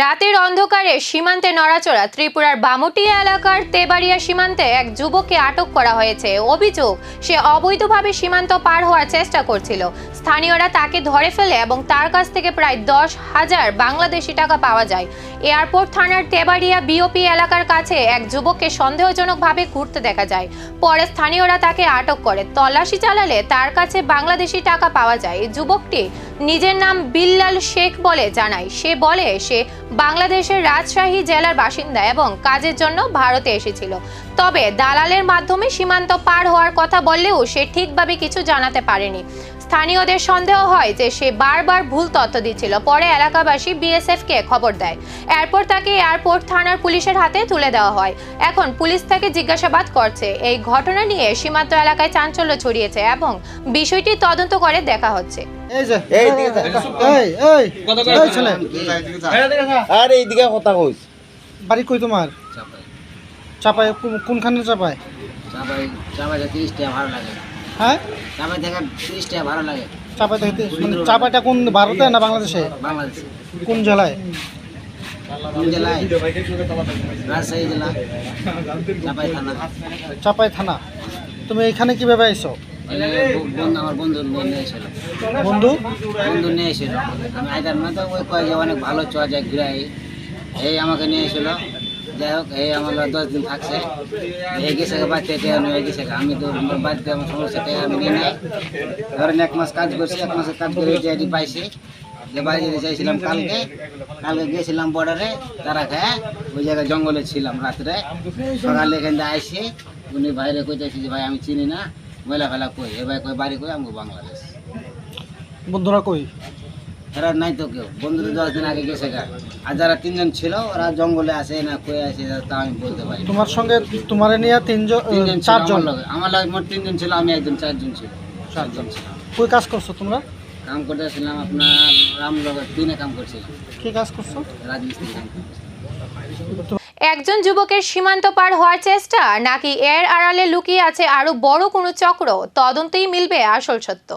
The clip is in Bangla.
রাতের অন্ধকারে সীমান্তে নড়াচড়া ত্রিপুরার বামুটিয়া এলাকার তেবাড়িয়া সীমান্তে এক যুবককে আটক করা হয়েছে। অভিযোগ, সে অবৈধভাবে সীমান্ত পার হওয়ার চেষ্টা করছিল। স্থানীয়রা তাকে ধরে ফেলে এবং তার কাছ থেকে প্রায় 10,000 বাংলাদেশি টাকা পাওয়া যায়। এয়ারপোর্ট থানার তেবাড়িয়া বিওপি এলাকার কাছে এক যুবককে সন্দেহজনকভাবে ঘুরতে দেখা যায়। পরে স্থানীয়রা তাকে আটক করে। তল্লাশি চালালে তার কাছে বাংলাদেশি টাকা পাওয়া যায়। যুবকটি নিজের নাম বিল্লাল শেখ বলে জানায়। সে বলে সে বাংলাদেশের রাজশাহী জেলার বাসিন্দা এবং কাজের জন্য ভারতে এসেছিল। তবে দালালের মাধ্যমে সীমান্ত পার হওয়ার কথা বললেও সে ঠিকভাবে কিছু জানাতে পারেনি। স্থানীয়দের সন্দেহ হয় যে সে বারবার ভুল তথ্য দিচ্ছিল। পরে এলাকাবাসী বিএসএফকে খবর দেয়। এরপর তাকে এয়ারপোর্ট থানার পুলিশের হাতে তুলে দেওয়া হয়। এখন পুলিশ তাকে জিজ্ঞাসাবাদ করছে। এই ঘটনা নিয়ে সীমান্ত এলাকায় চাঞ্চল্য ছড়িয়েছে এবং বিষয়টি তদন্ত করে দেখা হচ্ছে। বাড়ি কই তোমার? চাপায়। কোনখানে চাপায়? চাপাই 30 টাকা ভাড়া লাগে। হ্যাঁ, চাপাই থেকে 30 টাকা ভাড়া লাগে। চাপাই থেকে মানে চাপাইটা কোন, ভারতে না বাংলাদেশে? বাংলাদেশে। কোন জেলায়? কোন জেলায়? রাজশাহী জেলা, চাপাই থানা। চাপাই থানা। তুমি এখানে কিভাবে আইছো? আমার বন্ধু নিয়ে এসেছিল। বন্ধু নিয়ে এসেছিল। আমি আইতাম না, তো ওই কয় যে অনেক ভালো চোয়া যায় ঘুরে। এই আমাকে নিয়ে এসেছিল। যাই হোক, এই আমার 10 দিন থাকছে। এই গেছে বাড়িতে হয়ে গেছে। আমি তো বাড়িতে আমার সমস্যাটা আমি নিয়ে নেই। ধরেন 1 মাস কাজ করছি। 1 মাসের কাজ করে যে পাইছি, যে বাড়ি যেতে চাইছিলাম কালকে গিয়েছিলাম বর্ডারে। তারা খায় ওই জায়গায় জঙ্গলে ছিলাম রাত্রে। সকালে এখান থেকে আইসি, উনি বাইরে কইতেছি যে ভাই আমি চিনি না, ময়লা ফেলা কই। এ ভাই কই বাড়ি কই? আমি বাংলাদেশ। বন্ধুরা কই? এরা নাই তো কেউ। বন্ধুদের 10 দিন আগে গেছে গা। আর যারা 3 জন ছিল ওরা জঙ্গলে আসে না কই আসে তা আমি বলতে পারি। তোমার সঙ্গে তোমার নিয়ে 3 জন 4 জন? আমার লাগে মোট 3 জন ছিল, আমি একজন 4 জন ছিল। 4 জন ছিল। কই কাজ করছো তোমরা? কাম করতেছিলাম আপনার রামনগর 3-এ কাম করছিলাম। কি কাজ করছো? রাজমিস্ত্রি কাম। একজন যুবকের সীমান্ত পার হওয়ার চেষ্টা নাকি এর আড়ালে লুকিয়ে আছে আরো বড় কোনো চক্র? তদন্তেই মিলবে আসল সত্য।